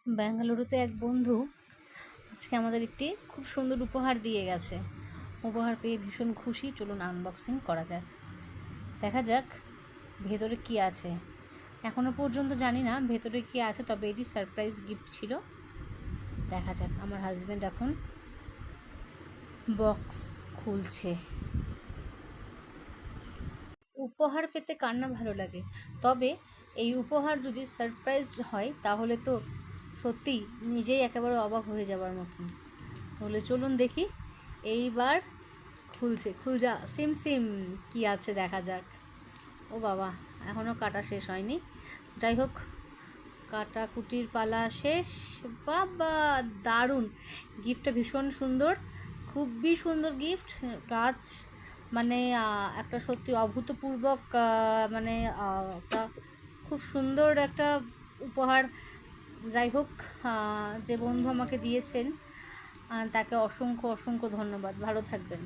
বেঙ্গালুরুতে এক বন্ধু আজকে আমাদের একটি খুব সুন্দর উপহার দিয়ে গেছে। উপহার পেয়ে ভীষণ খুশি। চলুন আনবক্সিং করা যাক, দেখা যাক ভেতরে কি আছে। এখনো পর্যন্ত জানি না ভেতরে কি আছে, তবে এটি সারপ্রাইজ গিফট ছিল। দেখা যাক। আমার হাজব্যান্ড এখন বক্স খুলছে। উপহার পেতে কার না ভালো লাগে, তবে এই উপহার যদি সারপ্রাইজ হয় তাহলে তো সত্যিই নিজেই একেবারে অবাক হয়ে যাবার মতন। তাহলে চলুন দেখি। এইবার খুলছে, খুলজা সিম সিম কি আছে দেখা যাক। ও বাবা, এখনও কাটা শেষ হয়নি। যাই হোক, কাটাকুটির পালা শেষ। বাবা দারুণ গিফটটা, ভীষণ সুন্দর, খুবই সুন্দর গিফট। কাজ মানে একটা সত্যি অভূতপূর্বক, মানে একটা খুব সুন্দর একটা উপহার। যাই হোক, যে বন্ধু আমাকে দিয়েছেন তাকে অসংখ্য অসংখ্য ধন্যবাদ। ভালো থাকবেন।